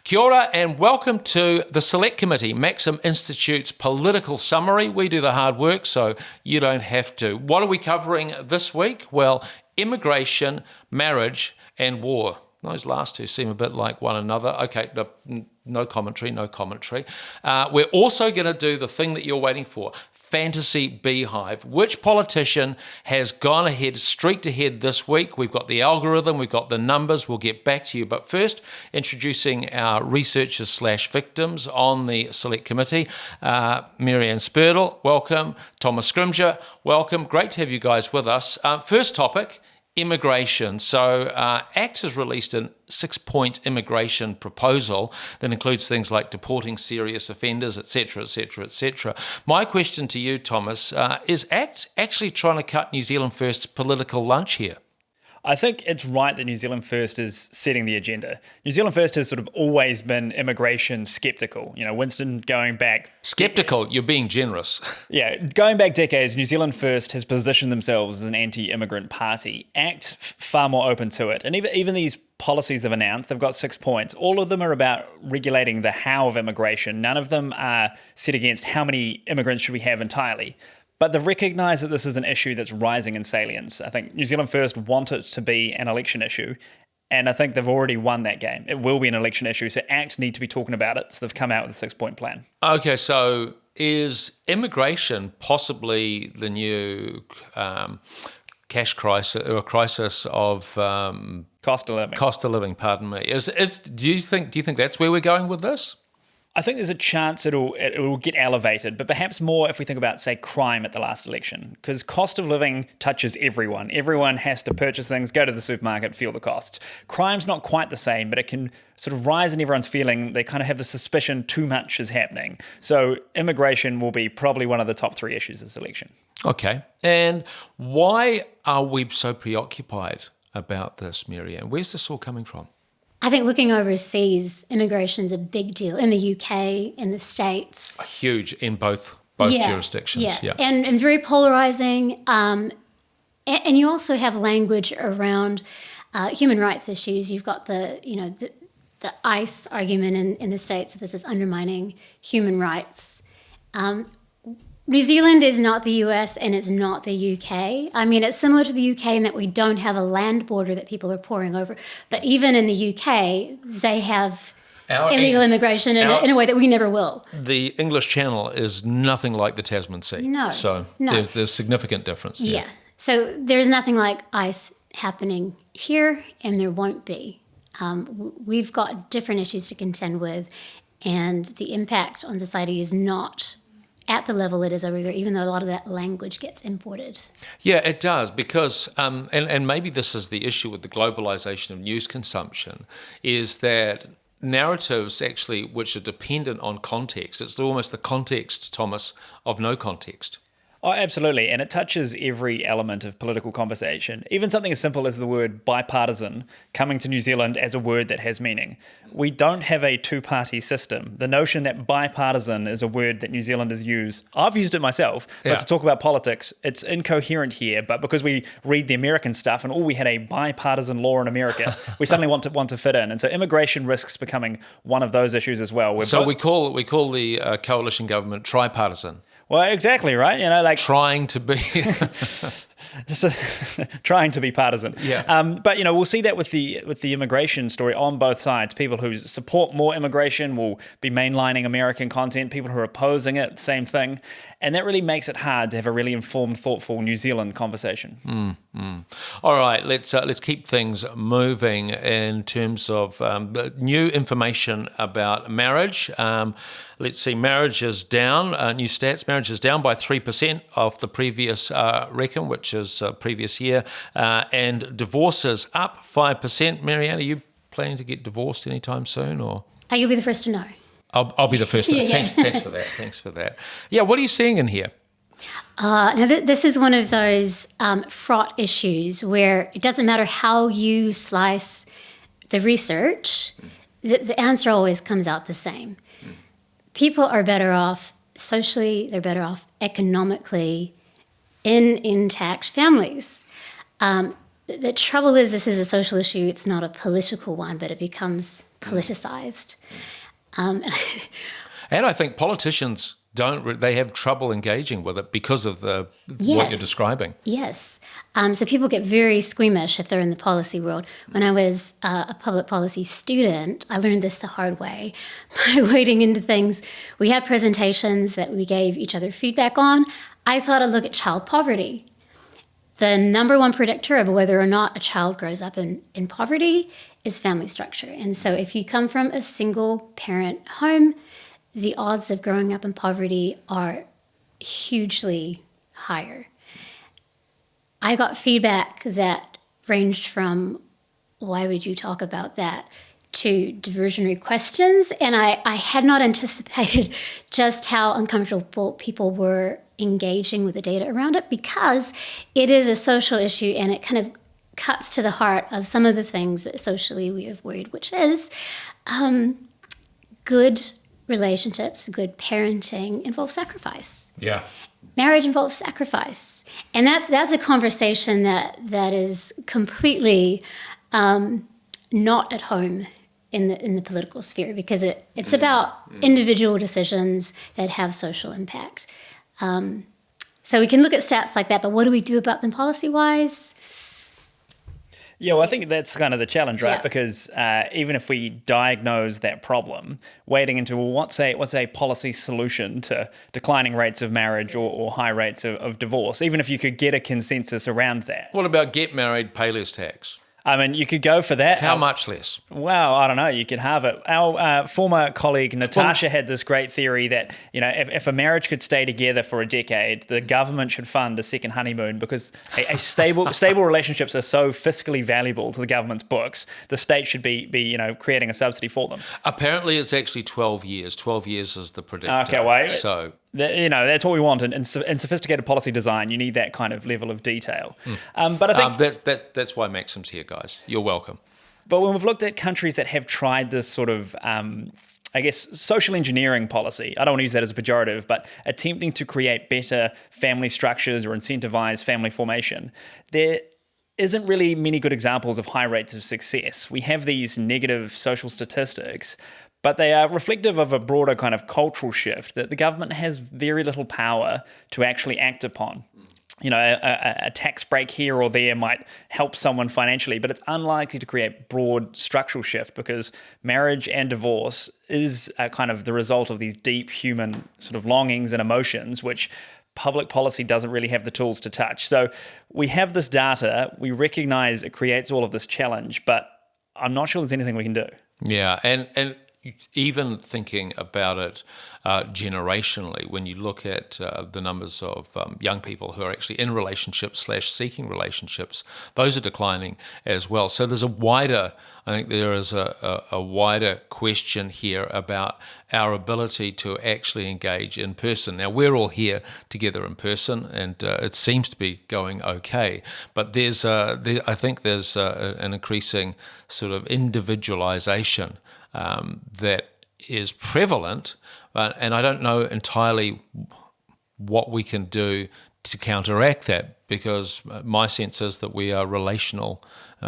Kia ora and welcome to the Select Committee, Maxim Institute's political summary. We do the hard work so you don't have to. What are we covering this week? Well, immigration, marriage and war. Those last two seem a bit like one another. Okay, no commentary. We're also going to do the thing that you're waiting for, Fantasy Beehive. Which politician has gone ahead, streaked ahead this week? We've got the algorithm, we've got the numbers, we'll get back to you. But first, introducing our researchers/victims on the Select Committee. Marianne Spurtle, welcome. Thomas Scrimgeour, welcome. Great to have you guys with us. First topic, immigration. So ACT has released a 6-point immigration proposal that includes things like deporting serious offenders, etc., etc., etc. My question to you, Thomas, is ACT actually trying to cut New Zealand First's political lunch here? I think it's right that New Zealand First is setting the agenda. New Zealand First has sort of always been immigration skeptical. You know, Winston going back... Skeptical? You're being generous. Yeah, going back decades, New Zealand First has positioned themselves as an anti-immigrant party. ACT, far more open to it. And even these policies they've announced, they've got 6 points. All of them are about regulating the how of immigration. None of them are set against how many immigrants should we have entirely. But they've recognised that this is an issue that's rising in salience. I think New Zealand First want it to be an election issue, and I think they've already won that game. It will be an election issue, so ACT need to be talking about it, so they've come out with a 6-point plan. Okay, so is immigration possibly the new cash crisis, or a crisis of... cost of living. Cost of living, pardon me. Do you think that's where we're going with this? I think there's a chance it'll get elevated, but perhaps more if we think about, say, crime at the last election, because cost of living touches everyone. Everyone has to purchase things, go to the supermarket, feel the costs. Crime's not quite the same, but it can sort of rise in everyone's feeling. They kind of have the suspicion too much is happening. So immigration will be probably one of the top 3 issues this election. Okay. And why are we so preoccupied about this, Marianne? Where's this all coming from? I think looking overseas, immigration's a big deal in the UK, in the States. Huge in both jurisdictions. Yeah. And very polarizing. And you also have language around human rights issues. You've got the ICE argument in the States that this is undermining human rights. New Zealand is not the US and it's not the UK. I mean, it's similar to the UK in that we don't have a land border that people are pouring over. But even in the UK, they have illegal immigration in a way that we never will. The English Channel is nothing like the Tasman Sea. No. So there's significant difference there. Yeah. So there's nothing like ICE happening here, and there won't be. We've got different issues to contend with, and the impact on society is not at the level it is over there, even though a lot of that language gets imported. Yeah, it does, because, and maybe this is the issue with the globalization of news consumption, is that narratives actually which are dependent on context, it's almost the context, Thomas, of no context. Oh, absolutely. And it touches every element of political conversation. Even something as simple as the word bipartisan coming to New Zealand as a word that has meaning. We don't have a two-party system. The notion that bipartisan is a word that New Zealanders use, I've used it myself, but to talk about politics, it's incoherent here. But because we read the American stuff and we had a bipartisan law in America, we suddenly want to fit in. And so immigration risks becoming one of those issues as well. So we call the coalition government tripartisan. Well, exactly, right? You know, like trying to be trying to be partisan. Yeah. But we'll see that with the immigration story on both sides. People who support more immigration will be mainlining American content. People who are opposing it, same thing. And that really makes it hard to have a really informed, thoughtful New Zealand conversation. All right, let's keep things moving in terms of new information about marriage. Let's see, marriage is down. New stats, marriage is down by 3% of the previous reckon, which is previous year, and divorces up 5%. Marianne, are you planning to get divorced anytime soon, or? You'll be the first to know. I'll be the first. Thanks for that. Yeah, what are you seeing in here? Now, this is one of those fraught issues where it doesn't matter how you slice the research, the answer always comes out the same. People are better off socially, they're better off economically in intact families. The trouble is this is a social issue, it's not a political one, but it becomes politicized. And I think politicians they have trouble engaging with it because of what Yes. you're describing. Yes. So people get very squeamish if they're in the policy world. When I was a public policy student, I learned this the hard way by wading into things. We had presentations that we gave each other feedback on. I thought I'd look at child poverty. The number one predictor of whether or not a child grows up in poverty is family structure. And so if you come from a single parent home, the odds of growing up in poverty are hugely higher. I got feedback that ranged from, why would you talk about that, to diversionary questions. And I had not anticipated just how uncomfortable people were engaging with the data around it, because it is a social issue and it kind of cuts to the heart of some of the things that socially we avoid, which is good relationships, good parenting involves sacrifice. Yeah. Marriage involves sacrifice. And that's a conversation that is completely not at home in the political sphere, because it's about individual decisions that have social impact. So we can look at stats like that, but what do we do about them policy-wise? Yeah, well, I think that's kind of the challenge, right? Yeah. Because even if we diagnose that problem, wading into, well, what's a policy solution to declining rates of marriage or high rates of divorce, even if you could get a consensus around that. What about get married, pay less tax? I mean, you could go for that. How much less? Well, I don't know. You could have it. Our former colleague Natasha had this great theory that, if a marriage could stay together for a decade, the government should fund a second honeymoon, because a stable relationships are so fiscally valuable to the government's books. The state should be creating a subsidy for them. Apparently, it's actually 12 years. 12 years is the predictor. Okay, well, so that's what we want in sophisticated policy design. You need that kind of level of detail. But I think that's why Maxim's here, guys. You're welcome. But when we've looked at countries that have tried this sort of, social engineering policy, I don't want to use that as a pejorative, but attempting to create better family structures or incentivize family formation, there isn't really many good examples of high rates of success. We have these negative social statistics, but they are reflective of a broader kind of cultural shift that the government has very little power to actually act upon. A tax break here or there might help someone financially, but it's unlikely to create broad structural shift, because marriage and divorce is kind of the result of these deep human sort of longings and emotions, which public policy doesn't really have the tools to touch. So we have this data, we recognize it creates all of this challenge, but I'm not sure there's anything we can do. Yeah, and even thinking about it generationally, when you look at the numbers of young people who are actually in relationships / seeking relationships, those are declining as well. So there's I think there is a wider question here about our ability to actually engage in person. Now, we're all here together in person, and it seems to be going okay. But I think there's an increasing sort of individualization that is prevalent, and I don't know entirely what we can do to counteract that, because my sense is that we are relational.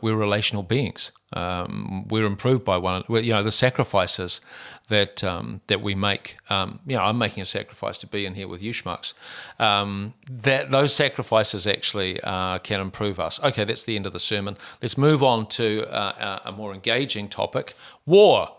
We're relational beings. We're improved by one. The sacrifices that we make. I'm making a sacrifice to be in here with you schmucks. That those sacrifices actually can improve us. Okay, that's the end of the sermon. Let's move on to a more engaging topic: war.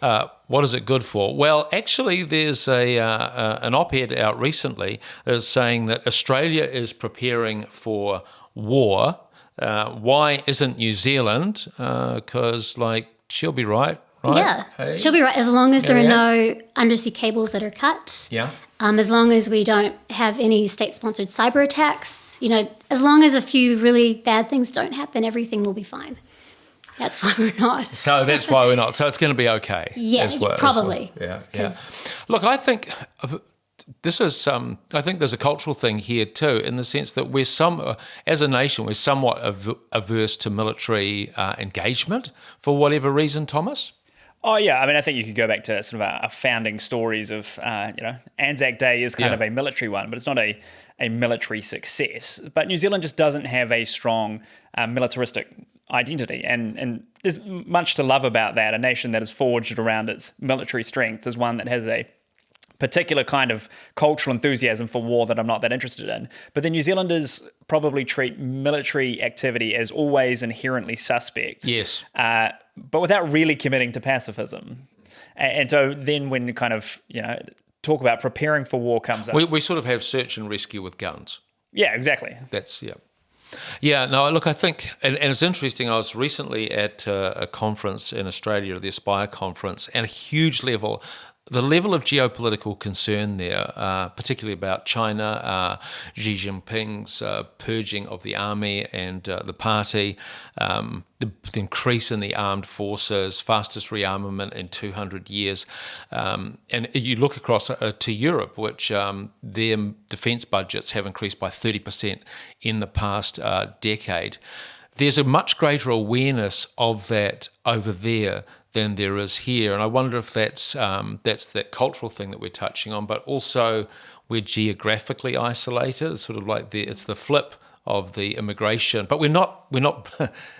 What is it good for? Well, actually, there's an op-ed out recently that's saying that Australia is preparing for war. Why isn't New Zealand? Because, she'll be right? Yeah, hey? She'll be right, as long as there are no undersea cables that are cut. Yeah. As long as we don't have any state-sponsored cyber attacks. As long as a few really bad things don't happen, everything will be fine. That's why we're not. So that's why we're not. So it's going to be okay. Yeah, probably. Yeah. Look, I think this is. I think there's a cultural thing here too, in the sense that as a nation, we're somewhat averse to military engagement for whatever reason. Thomas. Oh, yeah. I mean, I think you could go back to sort of our founding stories of, Anzac Day is kind of a military one, but it's not a military success. But New Zealand just doesn't have a strong militaristic identity. And there's much to love about that. A nation that is forged around its military strength is one that has a particular kind of cultural enthusiasm for war that I'm not that interested in. But the New Zealanders probably treat military activity as always inherently suspect. Yes. But without really committing to pacifism. And so then when kind of, talk about preparing for war comes up. We sort of have search and rescue with guns. Yeah, exactly. That's, yeah. Yeah, no, look, I think, and it's interesting, I was recently at a conference in Australia, the Aspire conference, and the level of geopolitical concern there, particularly about China, Xi Jinping's purging of the army and the party, the increase in the armed forces, fastest rearmament in 200 years. And you look across to Europe, which their defence budgets have increased by 30% in the past decade. There's a much greater awareness of that over there than there is here, and I wonder if that's that cultural thing that we're touching on, but also we're geographically isolated. It's sort of like it's the flip of the immigration, but we're not.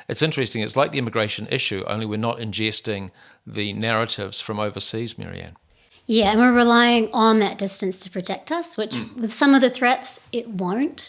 It's interesting. It's like the immigration issue, only we're not ingesting the narratives from overseas, Marianne. Yeah, and we're relying on that distance to protect us, which with some of the threats, it won't.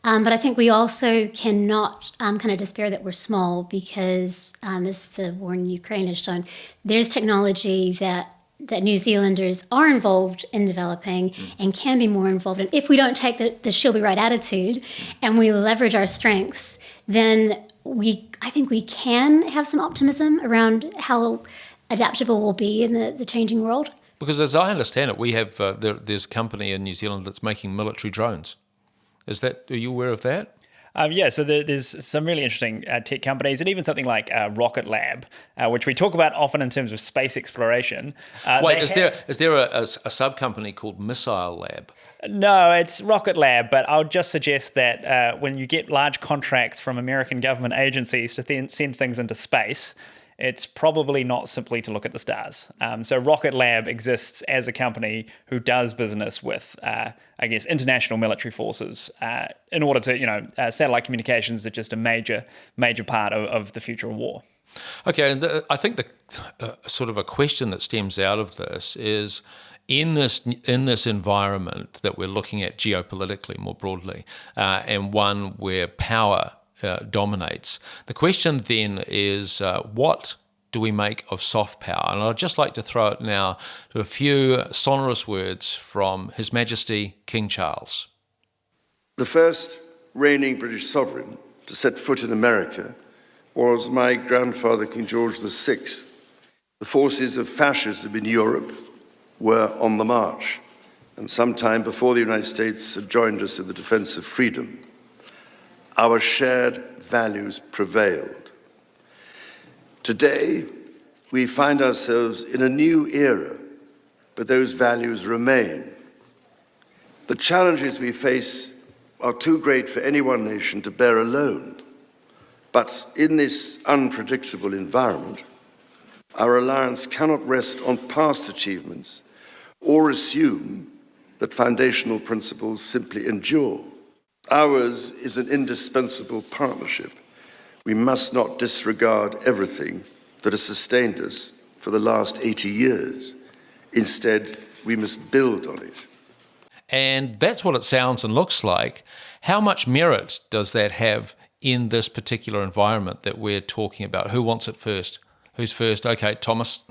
But I think we also cannot kind of despair that we're small because, as the war in Ukraine has shown, there's technology that New Zealanders are involved in developing and can be more involved in. If we don't take the she'll be right attitude and we leverage our strengths, then I think we can have some optimism around how adaptable we'll be in the changing world. Because as I understand it, we have there's a company in New Zealand that's making military drones. Are you aware of that? So there's some really interesting tech companies, and even something like Rocket Lab, which we talk about often in terms of space exploration. Wait, is there a sub-company called Missile Lab? No, it's Rocket Lab, but I'll just suggest that when you get large contracts from American government agencies to send things into space, it's probably not simply to look at the stars. So Rocket Lab exists as a company who does business with, international military forces in order to, satellite communications are just a major part of the future of war. Okay, and I think the sort of a question that stems out of this is, in this environment that we're looking at geopolitically more broadly, and one where power dominates. The question then is, what do we make of soft power? And I'd just like to throw it now to a few sonorous words from His Majesty King Charles. The first reigning British sovereign to set foot in America was my grandfather, King George VI. The forces of fascism in Europe were on the march, and sometime before the United States had joined us in the defense of freedom, our shared values prevailed. Today, we find ourselves in a new era, but those values remain. The challenges we face are too great for any one nation to bear alone. But in this unpredictable environment, our alliance cannot rest on past achievements or assume that foundational principles simply endure. Ours is an indispensable partnership. We must not disregard everything that has sustained us for the last 80 years. Instead, we must build on it. And that's what it sounds and looks like. How much merit does that have in this particular environment that we're talking about? Who wants it first? Who's first? Okay, Thomas.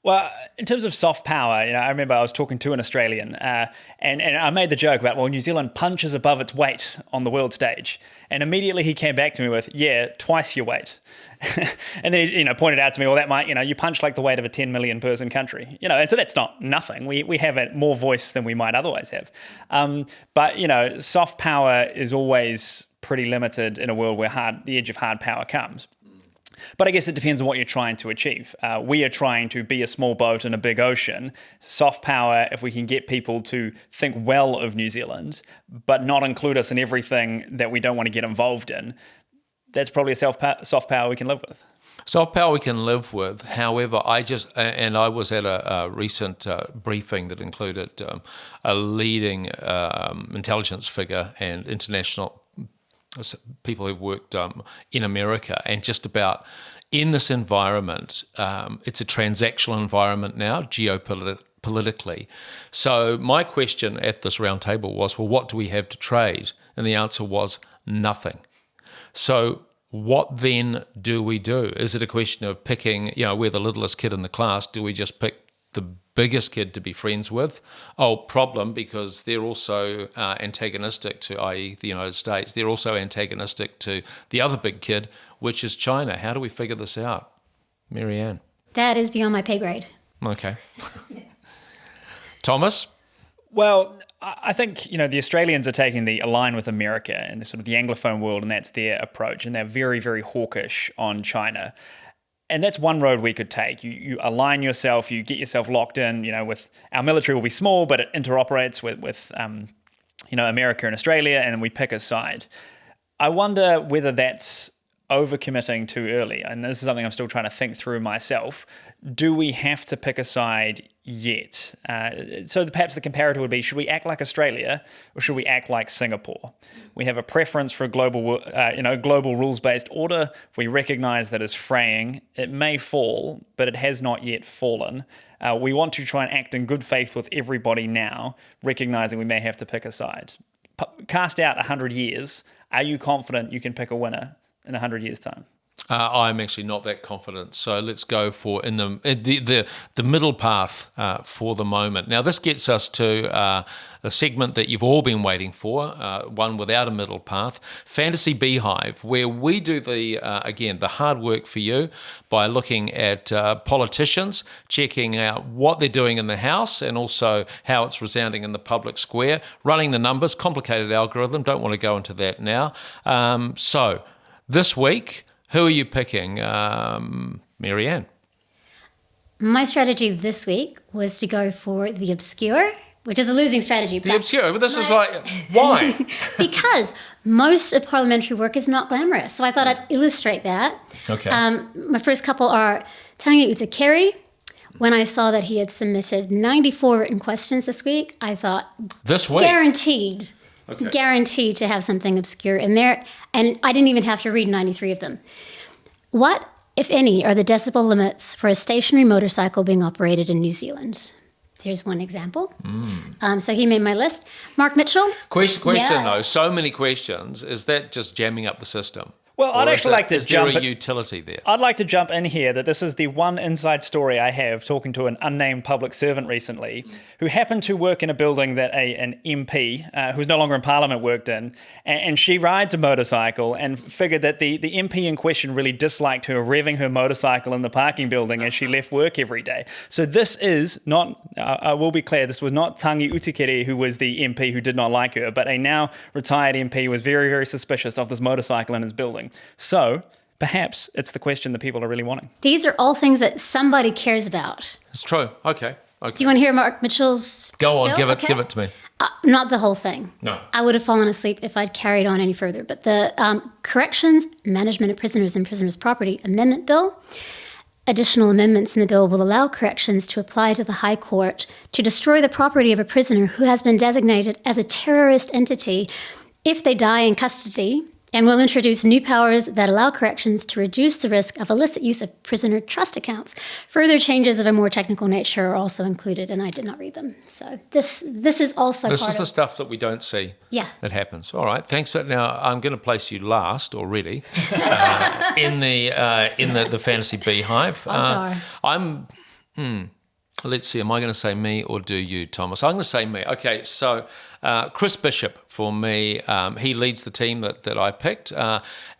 Well, in terms of soft power, I remember I was talking to an Australian and I made the joke about, New Zealand punches above its weight on the world stage. And immediately he came back to me with, twice your weight. And then he pointed out to me, that might, you punch like the weight of a 10 million person country. And so that's not nothing. We have more voice than we might otherwise have. But soft power is always pretty limited in a world where the edge of hard power comes. But I guess it depends on what you're trying to achieve. We are trying to be a small boat in a big ocean. Soft power, if we can get people to think well of New Zealand, but not include us in everything that we don't want to get involved in, that's probably a soft power we can live with. Soft power we can live with. However, I was at a recent briefing that included a leading intelligence figure and international people who've worked in America, and just about in this environment, it's a transactional environment now, geopolitically. So my question at this round table was, well, what do we have to trade? And the answer was nothing. So what then do we do? Is it a question of picking, we're the littlest kid in the class, do we just pick the biggest kid to be friends with? Oh, problem, because they're also antagonistic to, i.e. the United States, they're also antagonistic to the other big kid, which is China. How do we figure this out? Marianne? That is beyond my pay grade. Okay. Thomas? Well, I think, the Australians are taking the align with America and the sort of the Anglophone world, and that's their approach, and they're very, very hawkish on China. And that's one road we could take. You align yourself, you get yourself locked in, with our military will be small, but it interoperates with America and Australia, and then we pick a side. I wonder whether that's overcommitting too early. And this is something I'm still trying to think through myself. Do we have to pick a side yet? So perhaps the comparator would be, should we act like Australia or should we act like Singapore? We have a preference for a global rules-based order. We recognize that it's fraying. It may fall, but it has not yet fallen. We want to try and act in good faith with everybody now, recognizing we may have to pick a side. Cast out 100 years. Are you confident you can pick a winner in 100 years' time? I'm actually not that confident. So let's go for the middle path for the moment. Now, this gets us to a segment that you've all been waiting for, one without a middle path, Fantasy Beehive, where we do the hard work for you by looking at politicians, checking out what they're doing in the House and also how it's resounding in the public square, running the numbers, complicated algorithm, don't want to go into that now. So this week, who are you picking, Marianne? My strategy this week was to go for the obscure, which is a losing strategy. The obscure, but this is like, why? Because most of parliamentary work is not glamorous. So I thought I'd illustrate that. Okay. My first couple are Tangi Utakeri. When I saw that he had submitted 94 written questions this week, I thought, this week? Guaranteed. Okay. Guaranteed to have something obscure in there. And I didn't even have to read 93 of them. What, if any, are the decibel limits for a stationary motorcycle being operated in New Zealand? Here's one example. So he made my list. Mark Mitchell. Question Yeah. though, so many questions. Is that just jamming up the system? Well, I'd actually like to jump. Is there a utility there? I'd like to jump in here that this is the one inside story I have talking to an unnamed public servant recently who happened to work in a building that an MP, who's no longer in Parliament, worked in. And she rides a motorcycle and figured that the MP in question really disliked her revving her motorcycle in the parking building as she left work every day. So this is not, I will be clear, this was not Tangi Utikere who was the MP who did not like her, but a now retired MP was very, very suspicious of this motorcycle in his building. So perhaps it's the question that people are really wanting. These are all things that somebody cares about. It's true. Okay. Do you want to hear Mark Mitchell's Go on, bill? give it to me. Not the whole thing. No. I would have fallen asleep if I'd carried on any further. But the Corrections, Management of Prisoners and Prisoners' Property Amendment Bill, additional amendments in the bill will allow corrections to apply to the High Court to destroy the property of a prisoner who has been designated as a terrorist entity if they die in custody, and will introduce new powers that allow corrections to reduce the risk of illicit use of prisoner trust accounts. Further changes of a more technical nature are also included, and I did not read them. So this is also This part is the stuff that we don't see. Yeah. It happens. All right. Thanks for that. Now I'm going to place you last already in the Fantasy Beehive. Odds are. Let's see. Am I going to say me or do you, Thomas? I'm going to say me. Okay. So Chris Bishop for me. He leads the team that I picked,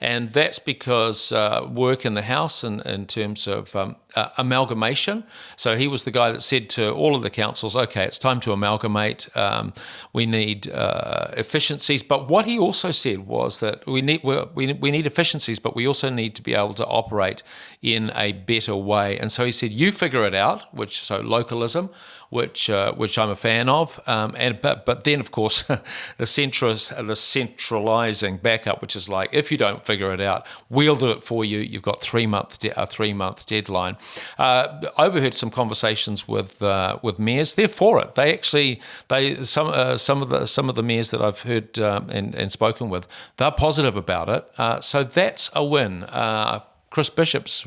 and that's because work in the House in terms of amalgamation. So he was the guy that said to all of the councils, okay, it's time to amalgamate. We need efficiencies. But what he also said was that we need efficiencies, but we also need to be able to operate in a better way. And so he said, you figure it out, so localism, which I'm a fan of, but then of course the centralizing backup, which is like, if you don't figure it out, we'll do it for you. You've got a 3 month deadline. Overheard some conversations with mayors. They're for it. Some of the mayors that I've heard and spoken with, they're positive about it. So that's a win. Chris Bishop's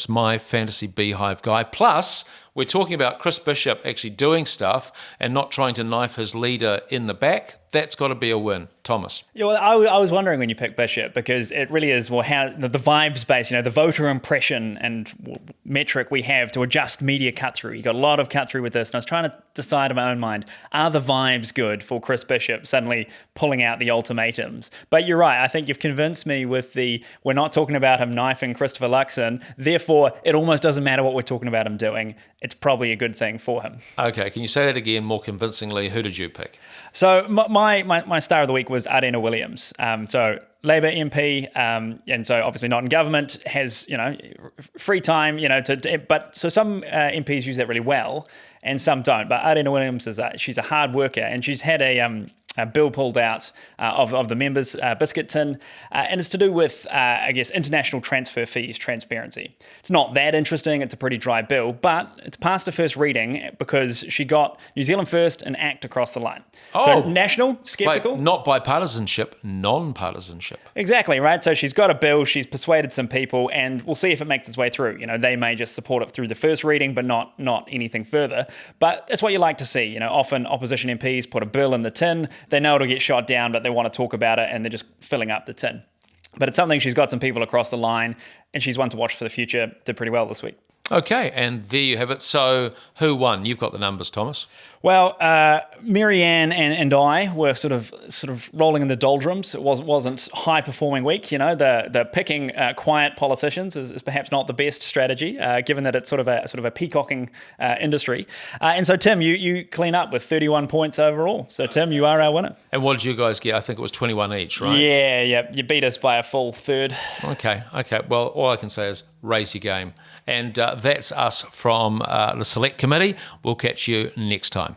my fantasy Beehive guy. Plus, we're talking about Chris Bishop actually doing stuff and not trying to knife his leader in the back. That's got to be a win, Thomas. Yeah, well, I was wondering when you picked Bishop, because it really is, well, how the vibes base, the voter impression and metric we have to adjust media cut through. You got a lot of cut through with this, and I was trying to decide in my own mind, are the vibes good for Chris Bishop suddenly pulling out the ultimatums? But you're right. I think you've convinced me with we're not talking about him knifing Christopher Luxon, therefore it almost doesn't matter what we're talking about him doing. It's probably a good thing for him. Okay, can you say that again more convincingly? Who did you pick? So my star of the week was Ardena Williams. So Labour MP, and so obviously not in government, has free time, but so some MPs use that really well, and some don't. But Ardena Williams she's a hard worker, and she's had a bill pulled out of the members' biscuit tin, and it's to do with, international transfer fees transparency. It's not that interesting. It's a pretty dry bill, but it's passed a first reading because she got New Zealand First and ACT across the line. So national, sceptical. Wait, not bipartisanship, non-partisanship. Exactly, right? So she's got a bill, she's persuaded some people, and we'll see if it makes its way through. They may just support it through the first reading, but not anything further. But that's what you like to see. Often opposition MPs put a bill in the tin. They know it'll get shot down, but they want to talk about it, and they're just filling up the tin. But it's something she's got some people across the line, and she's one to watch for the future. Did pretty well this week. Okay, and there you have it. So who won? You've got the numbers, Thomas. Well, Marianne and I were sort of rolling in the doldrums. It wasn't a high-performing week. The picking quiet politicians is perhaps not the best strategy, given that it's sort of a peacocking industry. And so, Tim, you clean up with 31 points overall. So, Tim, you are our winner. And what did you guys get? I think it was 21 each, right? Yeah. You beat us by a full third. Okay. Well, all I can say is raise your game. And that's us from the Select Committee. We'll catch you next time.